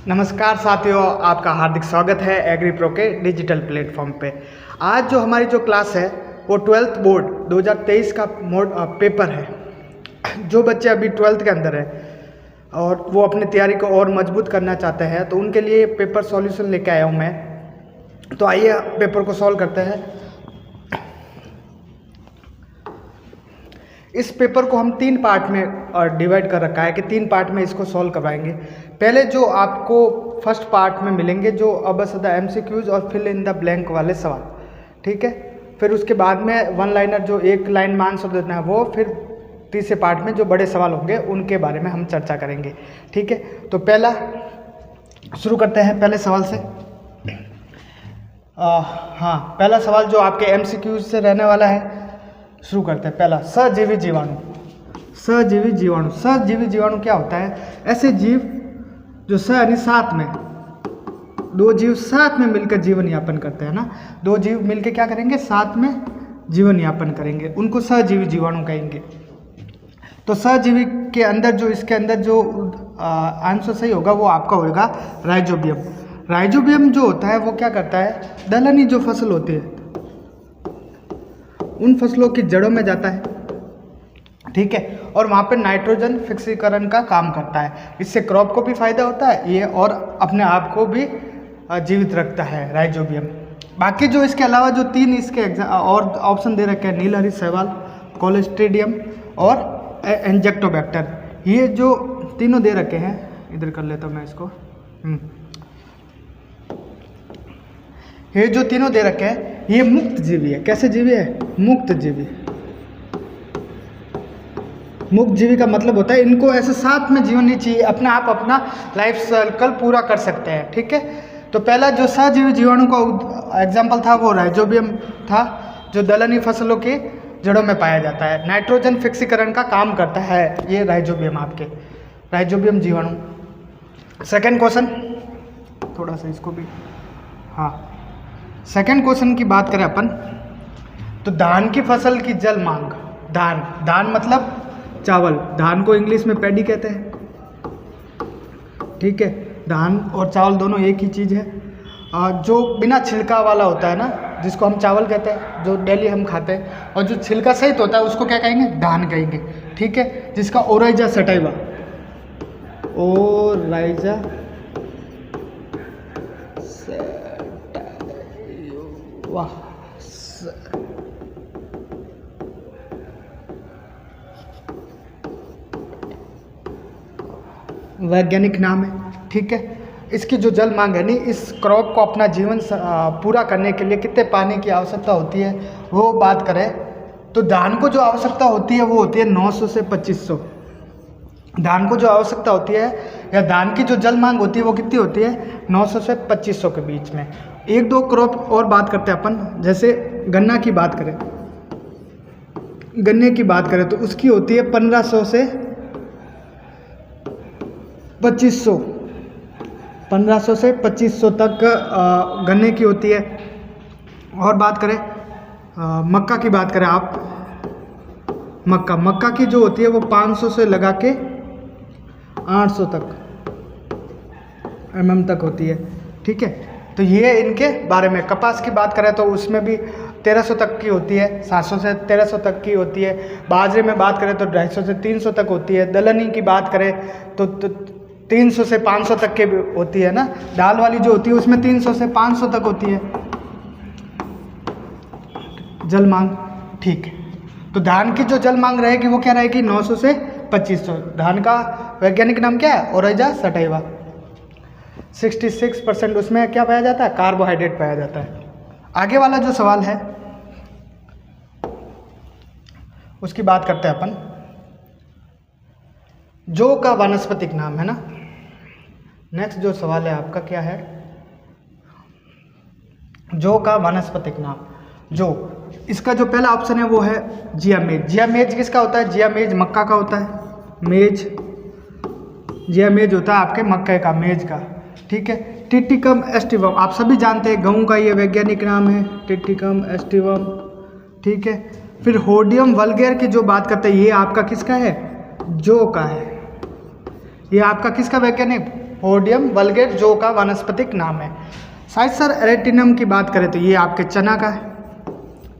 नमस्कार साथियों, आपका हार्दिक स्वागत है एग्री प्रो के डिजिटल प्लेटफॉर्म पे। आज जो हमारी जो क्लास है वो 12th बोर्ड 2023 का पेपर है। जो बच्चे अभी 12th के अंदर है और वो अपनी तैयारी को और मजबूत करना चाहते हैं तो उनके लिए पेपर सॉल्यूशन लेके आया हूँ मैं। तो आइए पेपर को सॉल्व करते हैं। इस पेपर को हम 3 पार्ट में डिवाइड कर रखा है कि 3 पार्ट में इसको सॉल्व करवाएंगे। पहले जो आपको फर्स्ट पार्ट में मिलेंगे जो अब सदा MCQs और फिल इन द ब्लैंक वाले सवाल, ठीक है। फिर उसके बाद में 1 लाइनर जो 1 लाइन में आंसर देना है वो, फिर तीसरे पार्ट में जो बड़े सवाल होंगे उनके बारे में हम चर्चा करेंगे, ठीक है। तो पहला शुरू करते हैं पहले सवाल से। पहला सवाल जो आपके MCQs से रहने वाला है, शुरू करते हैं। पहला, सजीवी जीवाणु। सजीवी जीवाणु, सजीवी जीवाणु क्या होता है? ऐसे जीव जो यानी साथ में, 2 जीव साथ में मिलकर जीवन यापन करते हैं ना। 2 जीव मिलकर क्या करेंगे? साथ में जीवन यापन करेंगे, उनको सजीवी जीवाणु कहेंगे। तो सजीवी के अंदर जो इसके अंदर जो आंसर सही होगा वो आपका होगा राइजोबियम। राइजोबियम जो होता है वो क्या करता है? दलहनी जो फसल होती है उन फसलों की जड़ों में जाता है, ठीक है, और वहाँ पे नाइट्रोजन फिक्सीकरण का काम करता है। इससे क्रॉप को भी फायदा होता है ये, और अपने आप को भी जीवित रखता है राइजोबियम। बाकी जो इसके अलावा जो 3 इसके और ऑप्शन दे रखे हैं, नीलहरित शैवाल, कोलेस्ट्रीडियम और इंजेक्टोबैक्टर, ये जो तीनों दे रखे हैं, इधर कर लेता हूँ मैं इसको। ये जो तीनों दे रखे हैं ये मुक्त जीवी है। कैसे जीवी है? मुक्त जीवी। मुक्त जीवी का मतलब होता है इनको ऐसे साथ में जीवन नहीं चाहिए, अपने आप अपना लाइफ साइकिल पूरा कर सकते हैं, ठीक है। तो पहला जो सजीवी जीवाणु का एग्जाम्पल था वो राइजोबियम था, जो दलहनी फसलों की जड़ों में पाया जाता है, नाइट्रोजन फिक्सीकरण का काम करता है ये राइजोबियम, आपके राइजोबियम जीवाणु। सेकेंड क्वेश्चन, थोड़ा सा इसको भी, सेकेंड क्वेश्चन की बात करें अपन तो धान की फसल की जल मांग। धान मतलब चावल, धान को इंग्लिश में पैडी कहते हैं, ठीक है। धान और चावल दोनों एक ही चीज़ है। जो बिना छिलका वाला होता है ना, जिसको हम चावल कहते हैं, जो डेली हम खाते हैं, और जो छिलका सहित होता है उसको क्या कहेंगे? धान कहेंगे, ठीक है। जिसका ओराइजा सटाइवा, ओराइजा वाह, वैज्ञानिक नाम है, ठीक है। इसकी जो जल मांग है नहीं, इस क्रॉप को अपना जीवन पूरा करने के लिए कितने पानी की आवश्यकता होती है वो बात करें तो धान को जो आवश्यकता होती है वो होती है 900 से 2500। धान को जो आवश्यकता होती है या धान की जो जल मांग होती है वो कितनी होती है? 900 से 2500 के बीच में। 1-2 क्रॉप और बात करते हैं अपन, जैसे गन्ना की बात करें, गन्ने की बात करें तो उसकी होती है 1500 से 2500, 1500 से 2500 तक गन्ने की होती है। और बात करें मक्का की बात करें आप, मक्का की जो होती है वो 500 से लगा के 800 तक mm तक होती है, ठीक है। तो ये इनके बारे में। कपास की बात करें तो उसमें भी 1300 तक की होती है, 700 से 1300 तक की होती है। बाजरे में बात करें तो 250 से 300 तक होती है। दलहनी की बात करें तो 300 से 500 तक की होती है ना। दाल वाली जो होती है उसमें 300 से 500 तक होती है जल मांग, ठीक है। तो धान की जो जल मांग रहेगी वो क्या रहेगी? 900 से 2500। धान का वैज्ञानिक नाम क्या है? Oryza sativa. 66% उसमें क्या पाया जाता है? कार्बोहाइड्रेट पाया जाता है। आगे वाला जो सवाल है उसकी बात करते हैं अपन। जौ का वानस्पतिक नाम है ना। नेक्स्ट जो सवाल है आपका क्या है? जौ का वानस्पतिक नाम। जौ, इसका जो पहला ऑप्शन है वो है जियामेज। जियामेज किसका होता है? जियामेज मक्का का होता है। मेज, जियामेज होता है आपके मक्के का, मेज का, ठीक है। टिटिकम एस्टिवम आप सभी जानते हैं, गेहूं का ये वैज्ञानिक नाम है टिटिकम एस्टिवम, ठीक है। फिर होडियम वल्गेर की जो बात करते हैं ये आपका किसका है? जौ का है। ये आपका किसका वैज्ञानिक? ओडियम वल्गेट जो का वानस्पतिक नाम है। साइसर एरेटिनम की बात करें तो ये आपके चना का है,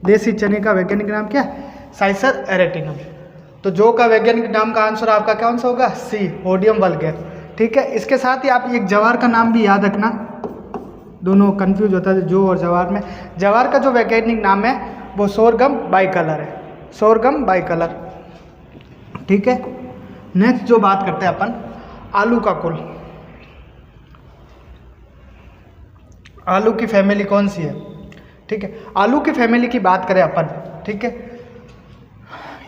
देसी चने का वैज्ञानिक नाम क्या है? साइसर एरेटिनम। तो जो का वैज्ञानिक नाम का आंसर आपका कौन सा होगा? सी, ओडियम वल्गेट। ठीक है, इसके साथ ही आप एक जवार का नाम भी याद रखना, दोनों कंफ्यूज होता है जो और जवार में। जवार का जो वैज्ञानिक नाम है वो सोरगम बाइकलर है, सोरगम बाइकलर। ठीक है, नेक्स्ट जो बात करते हैं अपन आलू का कुल। आलू की फैमिली कौन सी है? ठीक है, आलू की फैमिली की बात करें अपन, ठीक है,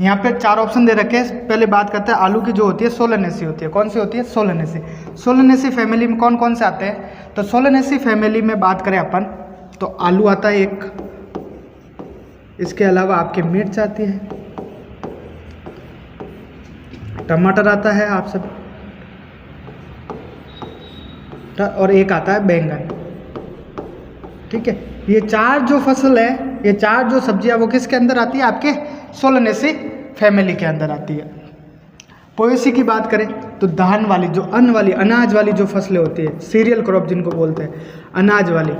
यहाँ पे 4 ऑप्शन दे रखे हैं। पहले बात करते हैं आलू की जो होती है सोलेनेसी होती है। कौन सी होती है? सोलेनेसी। सोलेनेसी फैमिली में कौन कौन से आते हैं? तो सोलेनेसी फैमिली में बात करें अपन तो आलू आता है एक, इसके अलावा आपके मिर्च आती है, टमाटर आता है आप सब, और एक आता है बैंगन। ठीक है, ये 4 जो फसल है, ये 4 जो सब्जियां वो किसके अंदर आती है? आपके सोलेनेसी फैमिली के अंदर आती है। पोएसी की बात करें तो धान वाली, जो अन्न वाली, अनाज वाली जो फसलें होती है, सीरियल क्रॉप जिनको बोलते हैं, अनाज वाली।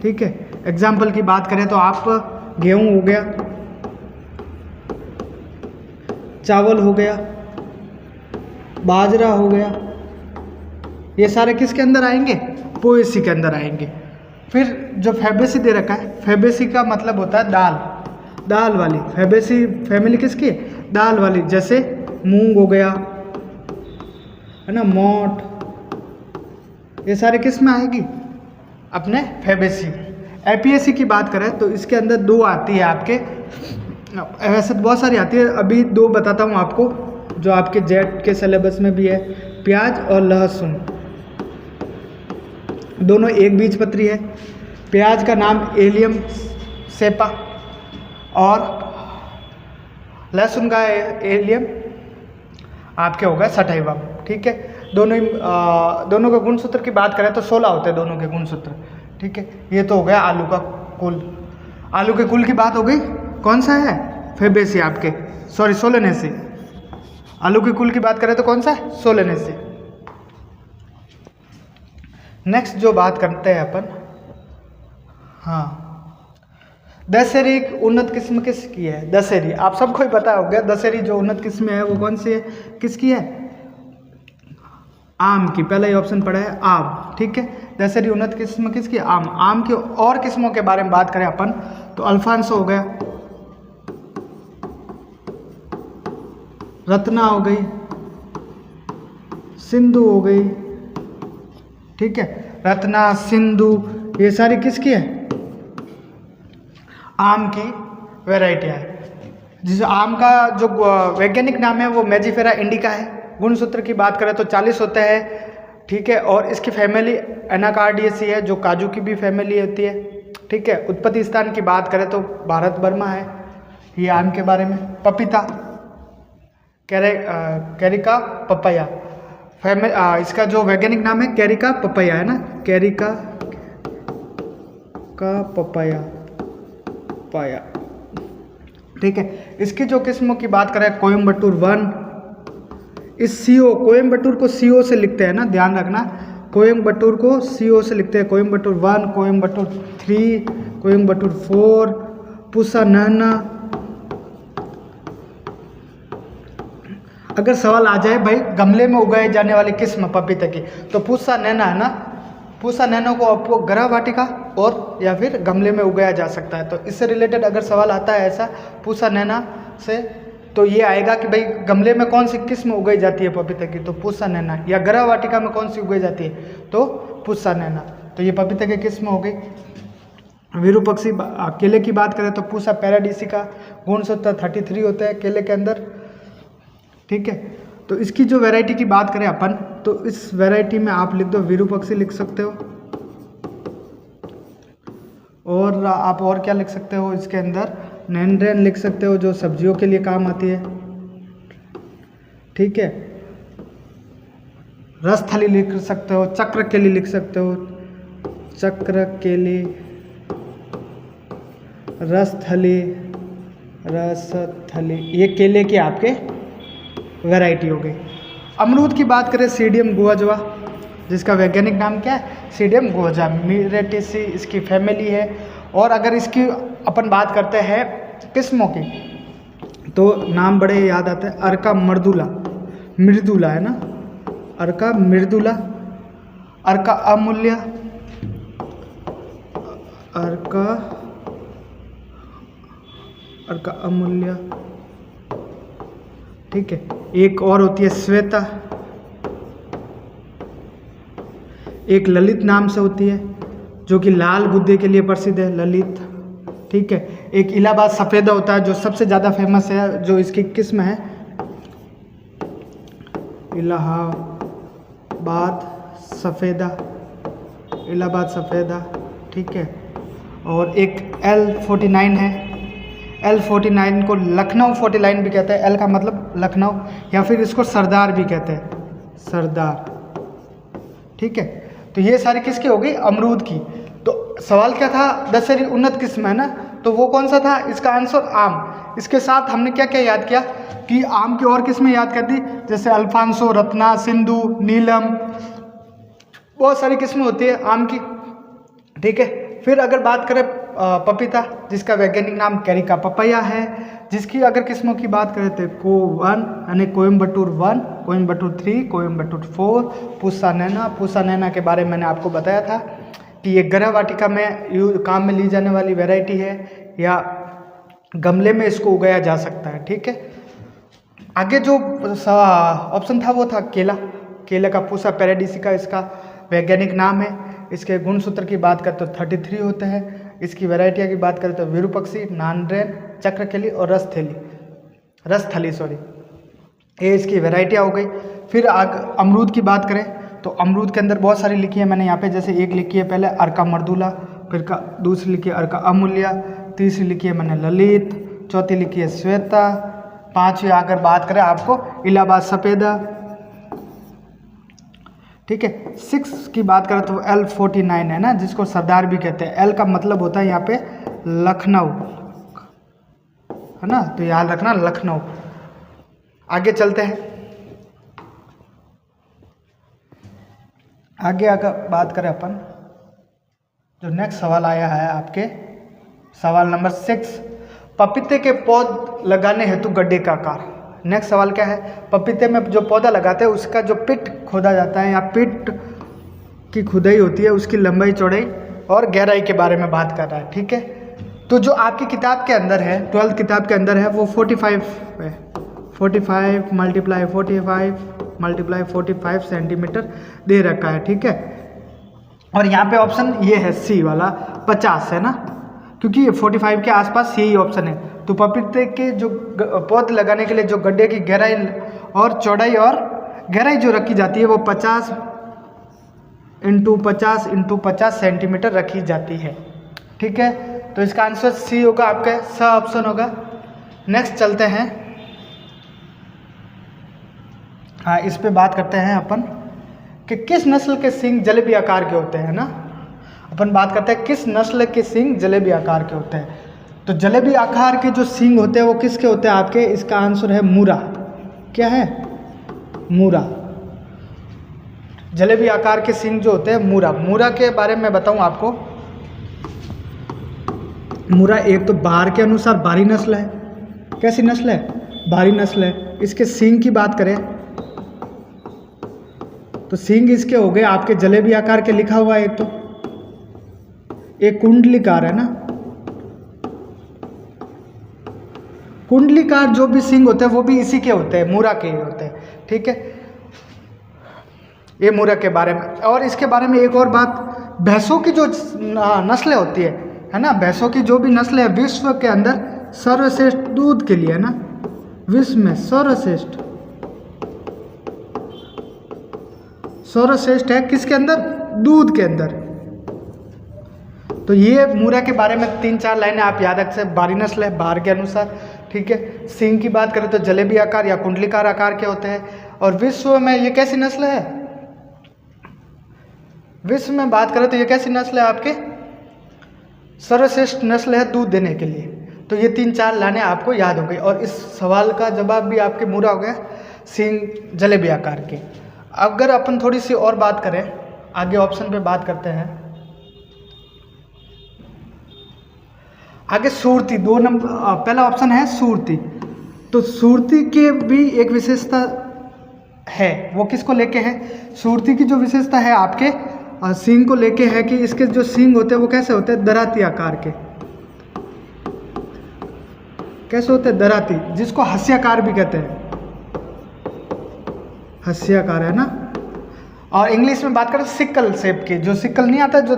ठीक है, एग्जाम्पल की बात करें तो आप गेहूं हो गया, चावल हो गया, बाजरा हो गया, ये सारे किसके अंदर आएंगे? पोएसी के अंदर आएंगे। फिर जो फैबेसी दे रखा है, फैबेसी का मतलब होता है दाल, दाल वाली। फैबेसी फैमिली किसकी है? दाल वाली, जैसे मूंग हो गया, है ना, मोट, ये सारे किस में आएगी? अपने फैबेसी। एपीएसी की बात करें तो इसके अंदर 2 आती है आपके, वैसे बहुत सारी आती है, अभी 2 बताता हूँ आपको जो आपके जेट के सिलेबस में भी है। प्याज और लहसुन, दोनों एक बीजपत्री है। प्याज का नाम एलियम सेपा और लहसुन का एलियम आपके होगा सटाइवम। ठीक है, दोनों के गुणसूत्र की बात करें तो 16 होते हैं दोनों के गुणसूत्र। ठीक है, ये तो हो गया आलू का कुल। आलू के कुल की बात हो गई, कौन सा है? फैबेसी आपके, सॉरी सोलेनेसी। आलू के कुल की बात करें तो कौन सा है? सोलेनेसी। नेक्स्ट जो बात करते हैं अपन, हाँ, दशहरी उन्नत किस्म किसकी है? दशहरी आप सबको ही पता होगा, दशहरी जो उन्नत किस्म है वो कौन सी है, किसकी है? आम की। पहला ही ऑप्शन पड़ा है आम। ठीक है, दशहरी उन्नत किस्म किसकी? आम। आम की और किस्मों के बारे में बात करें अपन तो अल्फांसो हो गया, रत्ना हो गई, सिंधु हो गई। ठीक है, रत्ना, सिंधु, ये सारी किसकी है? आम की वैरायटियाँ है। जिस आम का जो वैज्ञानिक नाम है वो मेजिफेरा इंडिका है। गुणसूत्र की बात करें तो 40 होते हैं। ठीक है, और इसकी फैमिली एनाकार्डियेसी है, जो काजू की भी फैमिली होती है। ठीक है, उत्पत्ति स्थान की बात करें तो भारत बर्मा है। ये आम के बारे में। पपीता, कैरिका पपाया, इसका जो वैज्ञानिक नाम है कैरिका पपाया है ना, कैरिका का पपाया पाया। ठीक है, इसकी जो किस्मों की बात करें कोयम्बटूर 1, इस सीओ, कोयम्बटूर को सीओ से लिखते हैं ना, ध्यान रखना, कोयम्बटूर को सीओ से लिखते हैं। कोयम्बटूर 1, कोयम्बटूर 3, कोयम्बटूर 4, पूसा नैना। अगर सवाल आ जाए भाई गमले में उगाए जाने वाली किस्म पपीते की, तो पूसा नैना है ना, पूसा नैनो को आपको गृह वाटिका और या फिर गमले में उगाया जा सकता है। तो इससे रिलेटेड अगर सवाल आता है ऐसा पूसा नैना से, तो ये आएगा कि भाई गमले में कौन सी किस्म उगाई जाती है पपीते की, तो पूसा नैना, या गृह वाटिका में कौन सी उगाई जाती है, तो पूसा नैना। तो ये पपीते की किस्म हो गई। विरूपक्षी केले की बात करें तो पूसा पैराडीसी का गुणसूत्र 33 होता है केले के अंदर। ठीक है, तो इसकी जो वैरायटी की बात करें अपन, तो इस वैरायटी में आप लिख दो विरूपक्षी लिख सकते हो, और आप और क्या लिख सकते हो इसके अंदर, नैंड्रेन लिख सकते हो जो सब्जियों के लिए काम आती है। ठीक है, रसथली लिख सकते हो, चक्र केली लिख सकते हो, चक्र केली, रसथली, रसथली, ये केले के आपके वैरायटी हो गई। अमरूद की बात करें सीडियम गुआजवा, जिसका वैज्ञानिक नाम क्या है, सीडियम गुआजवा मिरेटेसी इसकी फैमिली है। और अगर इसकी अपन बात करते हैं किस्मों की तो नाम बड़े याद आते हैं, अर्का मृदुला, मृदुला है ना, अर्का मृदुला, अर्का अमूल्य, अर्का अमूल्य, ठीक है। एक और होती है श्वेता, एक ललित नाम से होती है जो कि लाल गुद्दे के लिए प्रसिद्ध है, ललित, ठीक है। एक इलाहाबाद सफ़ेदा होता है जो सबसे ज़्यादा फेमस है, जो इसकी किस्म है इलाहाबाद सफ़ेदा, इलाहाबाद सफ़ेदा, ठीक है। और एक L49 है, L49 को लखनऊ 49 भी कहते हैं, L का मतलब लखनऊ, या फिर इसको सरदार भी कहते हैं, सरदार, ठीक है। तो ये सारी किसकी हो गई, अमरूद की। तो सवाल क्या था, दशहरी उन्नत किस्म है ना, तो वो कौन सा था, इसका आंसर आम। इसके साथ हमने क्या क्या याद किया कि आम की और किस्में याद कर दी, जैसे अल्फांसो, रत्ना, सिंधु, नीलम, बहुत सारी किस्में होती है आम की, ठीक है। फिर अगर बात करें पपीता, जिसका वैज्ञानिक नाम कैरिका पपैया है, जिसकी अगर किस्मों की बात करें तो को1 यानी कोयम्बटूर 1, कोयम्बटूर 3, कोयम्बटूर 4, पूसा नैना। पूसा नैना के बारे में मैंने आपको बताया था कि ये गृह वाटिका में काम में ली जाने वाली वैरायटी है, या गमले में इसको उगाया जा सकता है, ठीक है। आगे जो ऑप्शन था वो था केला, केले का पूसा पैराडीसिका इसका वैज्ञानिक नाम है। इसके गुणसूत्र की बात करें तो 33 होते हैं। इसकी वैरायटियाँ की बात करें तो विरूपक्षी, नानड्रेन, चक्रखेली और रसथली, ये इसकी वैरायटियाँ हो गई। फिर अमरूद की बात करें तो अमरूद के अंदर बहुत सारी लिखी है मैंने यहाँ पे, जैसे एक लिखी है पहले अर्का मर्दुला, फिर दूसरी लिखी है अर्का अमूल्य, तीसरी लिखी है मैंने ललित, चौथी लिखी है श्वेता, पांचवी अगर बात करें आपको इलाहाबाद सफ़ेदा, ठीक है। 6 की बात करें तो L49 है ना, जिसको सरदार भी कहते हैं। L का मतलब होता है यहाँ पे लखनऊ, है ना, तो याद रखना लखनऊ। आगे चलते हैं, आगे अगर बात करें अपन, जो नेक्स्ट सवाल आया है आपके, सवाल नंबर 6, पपीते के पौध लगाने हेतु गड्ढे का आकार। नेक्स्ट सवाल क्या है, पपीते में जो पौधा लगाते हैं उसका जो पिट खोदा जाता है या पिट की खुदाई होती है, उसकी लंबाई, चौड़ाई और गहराई के बारे में बात कर रहा है, ठीक है। तो जो आपकी किताब के अंदर है, 12th किताब के अंदर है, वो 45 है, 45 × 45 सेंटीमीटर दे रखा है, ठीक है। और यहाँ पे ऑप्शन ये है सी वाला 50 है ना, क्योंकि ये 45 के आसपास यही ऑप्शन है। तो पपीते के जो पौध लगाने के लिए जो गड्ढे की गहराई और चौड़ाई और गहराई जो रखी जाती है वो 50 × 50 सेंटीमीटर रखी जाती है, ठीक है। तो इसका आंसर सी होगा, आपका स ऑप्शन होगा। नेक्स्ट चलते हैं, हाँ, इस पे बात करते हैं अपन कि किस नस्ल के सींग जलेबी आकार के होते हैं ना। अपन बात करते हैं किस नस्ल के सींग जलेबी आकार के होते हैं। तो जलेबी आकार के जो सींग होते हैं वो किसके होते हैं आपके, इसका आंसर है मूरा। क्या है, मूरा। जलेबी आकार के सींग जो होते हैं मूरा। मूरा के बारे में बताऊं आपको, मूरा एक तो बाहर के अनुसार भारी नस्ल है। कैसी नस्ल है, भारी नस्ल है। इसके सींग की बात करें तो सींग इसके हो गए आपके जलेबी आकार के, लिखा हुआ है एक, तो एक कुंडलीकार है ना, कुंडलीकार जो भी सींग होते हैं वो भी इसी के होते हैं, मूरा के होते हैं, ठीक है। ये मूरा के बारे में। और इसके बारे में एक और बात, भैंसों की जो नस्लें होती है ना, भैंसों की जो भी नस्लें है विश्व के अंदर सर्वश्रेष्ठ दूध के लिए है ना, विश्व में सर्वश्रेष्ठ है किसके अंदर, दूध के अंदर। तो ये मूरा के बारे में 3-4 लाइनें आप याद रख सकते। भारी नस्ल है बाहर के अनुसार, ठीक है। सींग की बात करें तो जलेबी आकार या कुंडलीकार आकार के होते हैं। और विश्व में ये कैसी नस्ल है, विश्व में बात करें तो ये कैसी नस्ल है आपके, सर्वश्रेष्ठ नस्ल है दूध देने के लिए। तो ये 3-4 लाइनें आपको याद हो गई। और इस सवाल का जवाब भी आपके मूरा हो गया। सींग जलेबी आकार के। अगर अपन थोड़ी सी और बात करें, आगे ऑप्शन पे बात करते हैं। आगे सूरती, 2 नंबर पहला ऑप्शन है सूरती। तो सूरती के भी एक विशेषता है, वो किसको लेके है? सूरती की जो विशेषता है आपके सींग को लेके है कि इसके जो सींग होते हैं वो कैसे होते हैं? दराती आकार के। कैसे होते हैं? दराती, जिसको हस्याकार भी कहते हैं। हस्याकार है ना। और इंग्लिश में बात करें सिक्कल शेप के, जो सिक्कल नहीं आता जो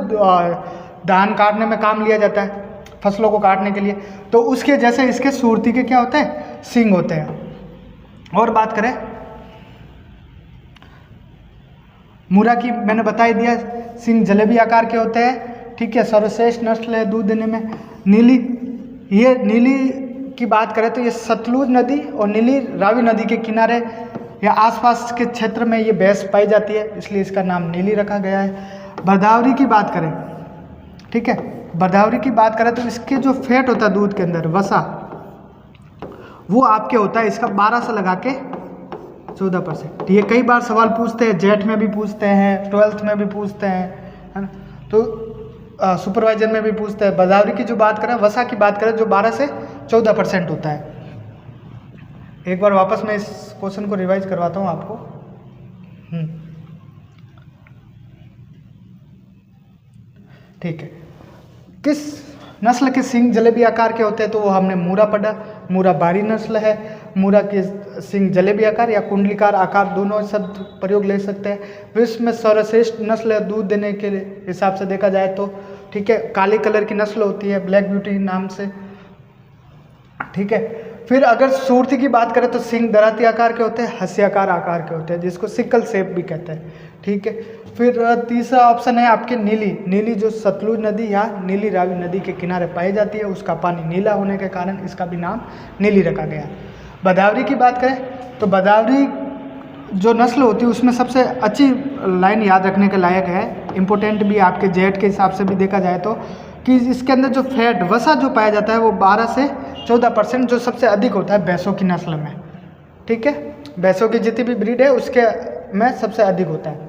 धान काटने में काम लिया जाता है, फसलों को काटने के लिए, तो उसके जैसे इसके सूरती के क्या होते हैं? सींग होते हैं। और बात करें मुरा की, मैंने बता ही दिया, सींग जलेबी आकार के होते हैं, ठीक है। सर्वश्रेष्ठ नस्ल है दूध देने में। नीली, ये नीली की बात करें तो ये सतलुज नदी और नीली रावी नदी के किनारे या आसपास के क्षेत्र में ये भैंस पाई जाती है, इसलिए इसका नाम नीली रखा गया है। बरदावरी की बात करें, ठीक है, बरदावरी की बात करें तो इसके जो फैट होता है दूध के अंदर, वसा, वो आपके होता है इसका 12 से लगा के 14%। ये कई बार सवाल पूछते हैं, जेट में भी पूछते हैं, 12th में भी पूछते हैं, है ना, तो सुपरवाइजर में भी पूछते हैं। बरदावरी की जो बात करें, वसा की बात करें, जो 12 से 14% होता है। एक बार वापस मैं इस क्वेश्चन को रिवाइज करवाता हूँ आपको। ठीक है, किस नस्ल के सींग जलेबी आकार के होते हैं? तो वो हमने मूरा पढ़ा। मूरा बारी नस्ल है। मूरा के सींग जलेबी आकार या कुंडलीकार आकार, दोनों शब्द प्रयोग ले सकते हैं। विश्व में सर्वश्रेष्ठ नस्ल है दूध देने के हिसाब से देखा जाए तो, ठीक है। काले कलर की नस्ल होती है, ब्लैक ब्यूटी नाम से, ठीक है। फिर अगर सूरती की बात करें तो सींग दराती आकार के होते हैं, हस्याकार आकार के होते हैं, जिसको सिक्कल शेप भी कहते हैं, ठीक है। फिर तीसरा ऑप्शन है आपके नीली। नीली जो सतलुज नदी या नीली रावी नदी के किनारे पाई जाती है, उसका पानी नीला होने के कारण इसका भी नाम नीली रखा गया। बदावरी की बात करें तो बदावरी जो नस्ल होती है उसमें सबसे अच्छी लाइन याद रखने के लायक है, इम्पोर्टेंट भी आपके जेट के हिसाब से भी देखा जाए तो, कि इसके अंदर जो फैट, वसा जो पाया जाता है वो 12 से 14%, जो सबसे अधिक होता है भैंसों की नस्ल में, ठीक है। भैंसों की जितनी भी ब्रीड है उसके में सबसे अधिक होता है।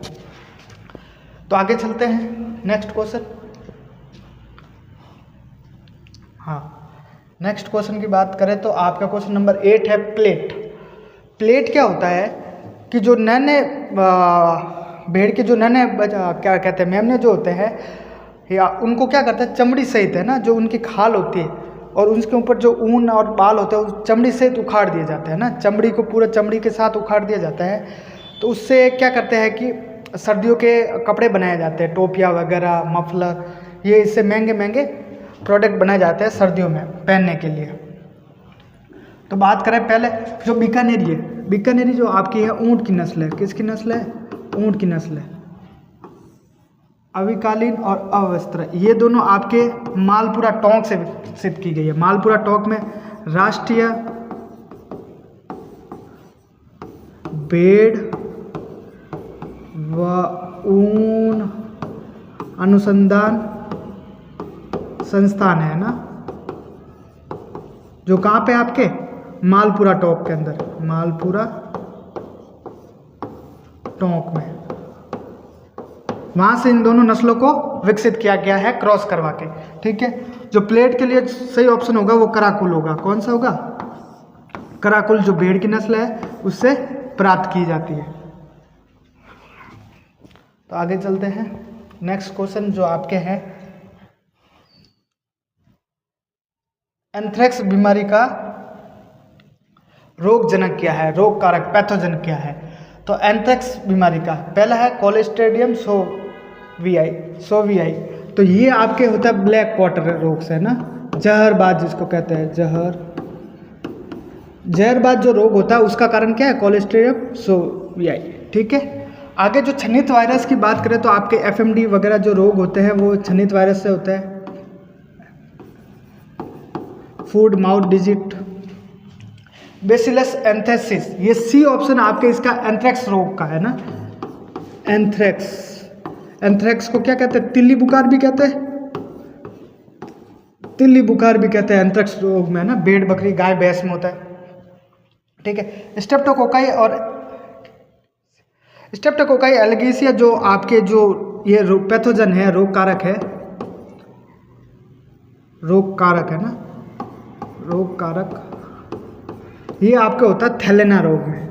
तो आगे चलते हैं, नेक्स्ट क्वेश्चन। हाँ, नेक्स्ट क्वेश्चन की बात करें तो आपका क्वेश्चन नंबर 8 है प्लेट। प्लेट क्या होता है कि जो नन्हे भेड़ के जो नन्हे क्या कहते हैं, मेमने जो होते हैं, या उनको क्या करते हैं, चमड़ी सहित, है ना, जो उनकी खाल होती है और उसके ऊपर जो ऊन और बाल होते हैं उस चमड़ी सहित उखाड़ दिए जाते हैं ना, चमड़ी को पूरा चमड़ी के साथ उखाड़ दिया जाता है। तो उससे क्या करते हैं कि सर्दियों के कपड़े बनाए जाते हैं, टोपियाँ वगैरह, मफलर, ये इससे महंगे महंगे प्रोडक्ट बनाए जाते हैं सर्दियों में पहनने के लिए। तो बात करें पहले जो बीकानेरी है, बीकानेरी जो आपकी है ऊँट की नस्ल है। किसकी नस्ल है? ऊँट की नस्ल है। अविकालीन और अवस्त्र, ये दोनों आपके मालपुरा टोंक से विकसित की गई है। मालपुरा टोंक में राष्ट्रीय भेड़ व ऊन अनुसंधान संस्थान है ना, जो कहाँ पे आपके मालपुरा टोंक के अंदर, मालपुरा टोंक में, वहाँ से इन दोनों नस्लों को विकसित किया गया है क्रॉस करवा के, ठीक है। जो प्लेट के लिए सही ऑप्शन होगा वो कराकुल होगा। कौन सा होगा? कराकुल, जो भेड़ की नस्ल है उससे प्राप्त की जाती है। तो आगे चलते हैं, नेक्स्ट क्वेश्चन जो आपके हैं, एंथ्रेक्स बीमारी का रोग जनक क्या है, रोग कारक पैथोजन क्या है? तो एंथ्रेक्स बीमारी का पहला है कोलेस्ट्रेडियम सोवियाई। तो ये आपके होता है ब्लैक क्वार्टर रोग से, है ना, जहरबाज जिसको कहते हैं, जहरबाज जो रोग होता है उसका कारण क्या है? कोलेस्ट्रेडियम सोवियाई, ठीक है। आगे जो छनित वायरस की बात करें तो आपके FMD वगैरह जो रोग होते हैं वो छनित वायरस से होते हैं। Food mouth disease, bacillus anthracis, ये सी ऑप्शन आपके इसका एंथ्रेक्स रोग का है ना। एंथ्रेक्स को क्या कहते हैं? तिल्ली बुखार भी कहते हैं, तिल्ली बुखार भी कहते हैं एंथ्रेक्स रोग में, है ना, भेड़ बकरी गाय भैंस में होता है, ठीक है। स्ट्रेप्टोकोकाई एल्गीसिया जो आपके जो ये पैथोजन है, रोग कारक है ना, रोग कारक, ये आपके होता है थैलेना रोग में।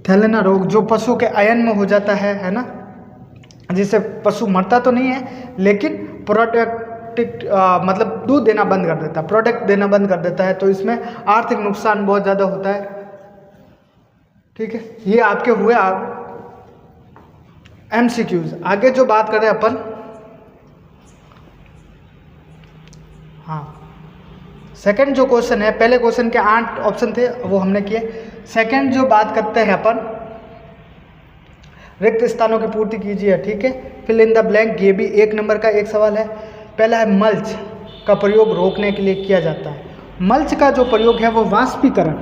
थैलेना रोग जो पशु के आयन में हो जाता है ना, जिससे पशु मरता तो नहीं है लेकिन मतलब दूध देना बंद कर देता है, प्रोडक्ट देना बंद कर देता है, तो इसमें आर्थिक नुकसान बहुत ज़्यादा होता है। ठीक है, ये आपके हुए MCQs। आगे जो बात करें अपन, हाँ, सेकंड जो क्वेश्चन है, पहले क्वेश्चन के 8 ऑप्शन थे वो हमने किए। सेकंड जो बात करते हैं अपन, रिक्त स्थानों की पूर्ति कीजिए। ठीक है, फिल इन द ब्लैंक, ये भी 1 नंबर का एक सवाल है। पहला है मल्च का प्रयोग रोकने के लिए किया जाता है। मल्च का जो प्रयोग है वो वाष्पीकरण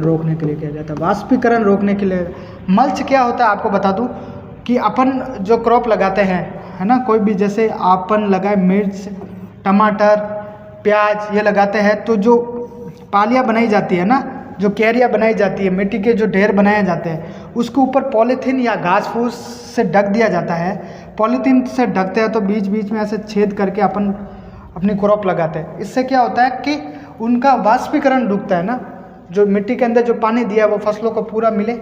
रोकने के लिए किया जाता है। वाष्पीकरण रोकने के लिए मल्च क्या होता है आपको बता दूं कि अपन जो क्रॉप लगाते हैं है ना, कोई भी, जैसे अपन लगाए मिर्च, टमाटर, प्याज ये लगाते हैं, तो जो पालियाँ बनाई जाती है ना, जो क्यारियाँ बनाई जाती है, मिट्टी के जो ढेर बनाए जाते हैं, उसके ऊपर पॉलीथीन या घास फूस से ढक दिया जाता है। पॉलीथीन से ढकते हैं तो बीच बीच में ऐसे छेद करके अपन अपनी क्रॉप लगाते हैं। इससे क्या होता है कि उनका वाष्पीकरण रुकता है ना, जो मिट्टी के अंदर जो पानी दिया है वो फसलों को पूरा मिले।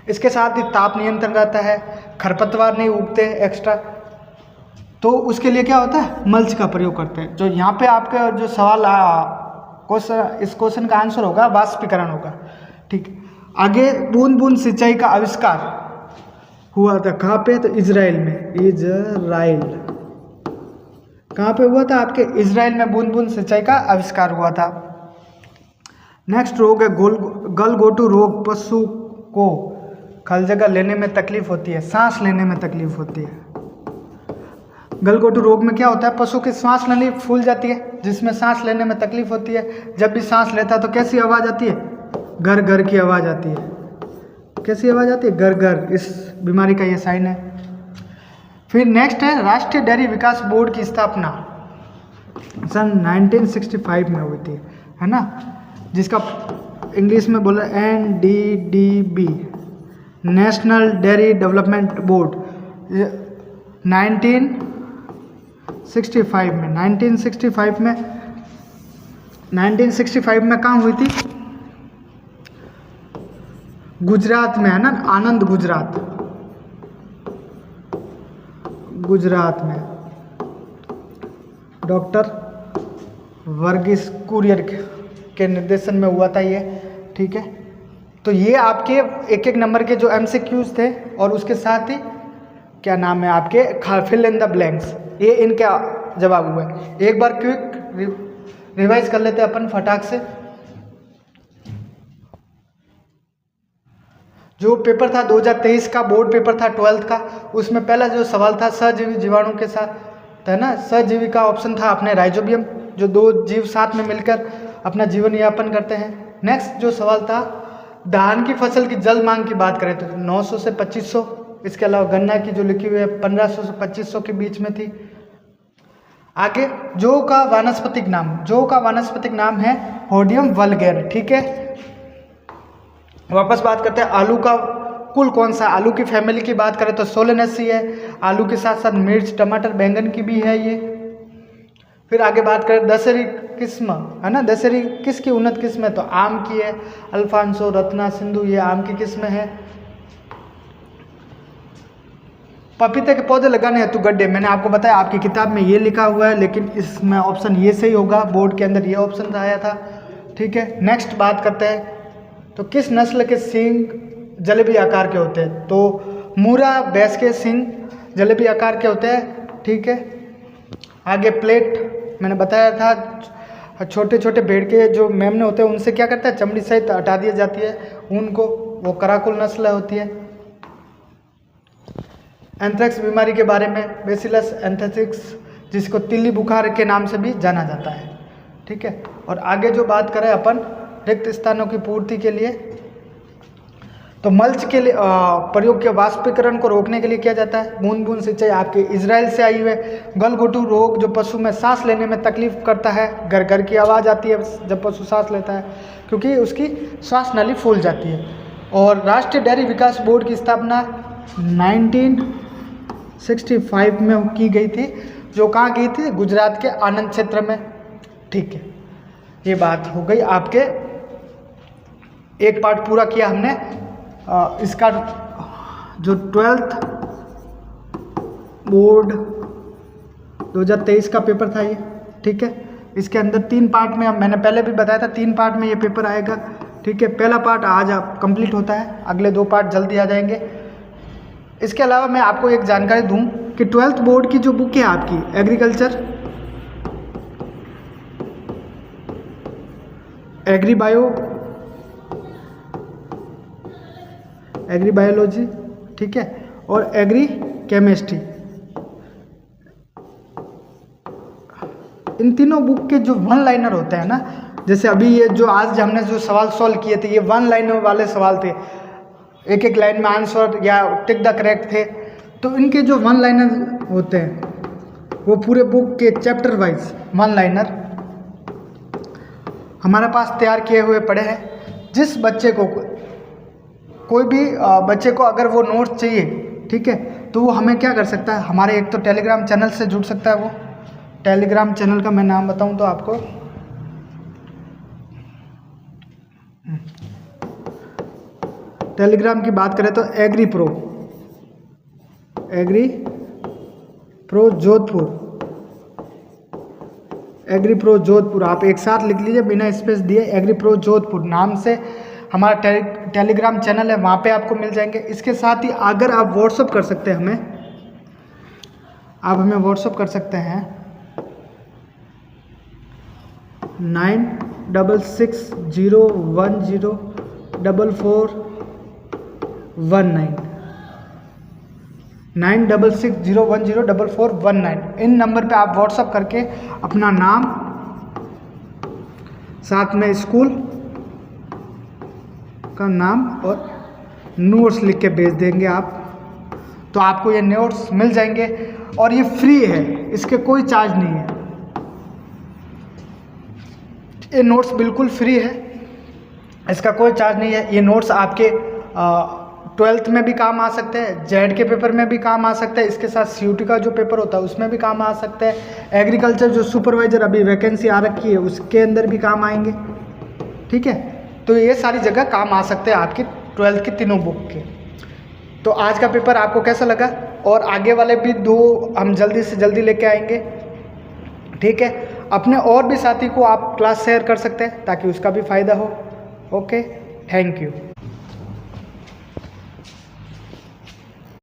इसके साथ ही ताप नियंत्रण रहता है, खरपतवार नहीं उगते एक्स्ट्रा, तो उसके लिए क्या होता है, मल्च का प्रयोग करते हैं। जो यहाँ पे आपका जो सवाल क्वेश्चन, इस क्वेश्चन का आंसर होगा वाष्पीकरण होगा। ठीक, आगे बूंद बूंद सिंचाई का आविष्कार हुआ था कहाँ पे, तो इजराइल में। इजराइल कहाँ पे हुआ था, आपके इजराइल में बूंद बूंद सिंचाई का आविष्कार हुआ था। नेक्स्ट रोग है गलघोटू रोग। पशु को खल जगह लेने में तकलीफ होती है, सांस लेने में तकलीफ होती है। गलघोटू रोग में क्या होता है, पशु की सांस नली फूल जाती है, जिसमें सांस लेने में तकलीफ होती है। जब भी सांस लेता है तो कैसी आवाज़ आती है, घर घर की आवाज़ आती है। कैसी आवाज़ आती है, घर घर। इस बीमारी का ये साइन है। फिर नेक्स्ट है राष्ट्रीय डेयरी विकास बोर्ड की स्थापना सन 1965 में हुई थी, है ना, जिसका इंग्लिश में बोला NDDB, national dairy development board. 1965 में कहाँ हुई थी, गुजरात में, है ना, आनंद गुजरात में डॉक्टर वर्गीस कुरियन के निर्देशन में हुआ था ये। ठीक है, तो ये आपके एक एक नंबर के जो MCQs थे, और उसके साथ ही क्या नाम है आपके फिल इन द ब्लैंक्स, ये इनके जवाब हुए। एक बार क्विक रिवाइज कर लेते हैं अपन फटाक से। जो पेपर था 2023 का बोर्ड पेपर था 12th का, उसमें पहला जो सवाल था सहजीवी जीवाणु के साथ, है ना, सहजीवी का ऑप्शन था अपने राइजोबियम, जो 2 जीव साथ में मिलकर अपना जीवन यापन करते हैं। नेक्स्ट जो सवाल था धान की फसल की जल मांग की बात करें तो 900 से 2500, इसके अलावा गन्ना की जो लिखी हुई है 1500 से 2500 के बीच में थी। आगे जौ का वानस्पतिक नाम है होडियम वल्गैर। ठीक है, वापस बात करते हैं आलू का कुल कौन सा। आलू की फैमिली की बात करें तो सोलेनेसी है। आलू के साथ साथ मिर्च, टमाटर, बैंगन की भी है ये। फिर आगे बात करें दशहरी किस्म, है ना, दशहरी किसकी उन्नत किस्म है, तो आम की है। अल्फांसो, रत्ना, सिंधु, ये आम की किस्म है। पपीते के पौधे लगाने हेतु गड्ढे, मैंने आपको बताया आपकी किताब में ये लिखा हुआ है, लेकिन इसमें ऑप्शन ये सही होगा, बोर्ड के अंदर ये ऑप्शन आया था। ठीक है, नेक्स्ट बात करते हैं तो किस नस्ल के सींग जलेबी आकार के होते हैं, तो मूरा भैंस के सींग जलेबी आकार के होते हैं। ठीक है, आगे प्लेट मैंने बताया था, छोटे छोटे भेड़ के जो मेमने होते हैं उनसे क्या करता है, चमड़ी सहित हटा दी जाती है उनको, वो कराकुल नस्ल होती है। एंथ्रेक्स बीमारी के बारे में, बेसिलस एंथ्रेक्स, जिसको तिल्ली बुखार के नाम से भी जाना जाता है। ठीक है, और आगे जो बात करें अपन रिक्त स्थानों की पूर्ति के लिए, तो मल्च के लिए प्रयोग के वाष्पीकरण को रोकने के लिए किया जाता है। बूंद बूंद सिंचाई आपके इजराइल से आई हुई है। गलघोटू रोग जो पशु में सांस लेने में तकलीफ करता है, घर घर की आवाज़ आती है जब पशु सांस लेता है, क्योंकि उसकी श्वास नली फूल जाती है। और राष्ट्रीय डेयरी विकास बोर्ड की स्थापना 1965 में की गई थी, जो कहाँ की थी? गुजरात के आनंद क्षेत्र में। ठीक है, ये बात हो गई आपके, एक पार्ट पूरा किया हमने। इसका जो 12th बोर्ड 2023 का पेपर था ये, ठीक है। इसके अंदर 3 पार्ट में, मैंने पहले भी बताया था 3 पार्ट में ये पेपर आएगा, ठीक है। पहला पार्ट आज आप कंप्लीट होता है, अगले 2 पार्ट जल्दी आ जाएंगे। इसके अलावा मैं आपको एक जानकारी दूं कि 12th बोर्ड की जो बुक है आपकी एग्रीकल्चर, एग्री बायोलॉजी, ठीक है, और एग्री केमिस्ट्री, इन तीनों बुक के जो 1 लाइनर होते हैं ना, जैसे अभी ये जो आज हमने जो सवाल सॉल्व किए थे, ये 1 लाइनर वाले सवाल थे, एक एक लाइन में आंसर या टिक द करेक्ट थे। तो इनके जो 1 लाइनर होते हैं वो पूरे बुक के चैप्टर वाइज 1 लाइनर हमारे पास तैयार किए हुए पड़े हैं। जिस बच्चे को, कोई भी बच्चे को अगर वो नोट्स चाहिए, ठीक है, तो वो हमें क्या कर सकता है? हमारे एक तो टेलीग्राम चैनल से जुड़ सकता है। वो टेलीग्राम चैनल का मैं नाम बताऊं तो आपको, टेलीग्राम की बात करें तो एग्री प्रो जोधपुर, आप एक साथ लिख लीजिए बिना स्पेस दिए, एग्री प्रो जोधपुर नाम से हमारा टेलीग्राम चैनल है, वहाँ पे आपको मिल जाएंगे। इसके साथ ही अगर आप व्हाट्सअप कर सकते हैं हमें, आप हमें व्हाट्सअप कर सकते हैं 9660104419। इन नंबर पे आप व्हाट्सअप करके अपना नाम, साथ में स्कूल का नाम और नोट्स लिख के भेज देंगे आप, तो आपको ये नोट्स मिल जाएंगे। और ये फ्री है, इसके कोई चार्ज नहीं है, ये नोट्स बिल्कुल फ्री है, इसका कोई चार्ज नहीं है। ये नोट्स आपके 12th में भी काम आ सकते हैं, जेड के पेपर में भी काम आ सकता है, इसके साथ सीयूटी का जो पेपर होता है उसमें भी काम आ सकता है, एग्रीकल्चर जो सुपरवाइजर अभी वैकेंसी आ रखी है उसके अंदर भी काम आएंगे, ठीक है। तो ये सारी जगह काम आ सकते हैं आपकी 12th की तीनों बुक के। तो आज का पेपर आपको कैसा लगा? और आगे वाले भी 2 हम जल्दी से जल्दी लेके आएंगे, ठीक है। अपने और भी साथी को आप क्लास शेयर कर सकते हैं ताकि उसका भी फ़ायदा हो। Okay, thank you.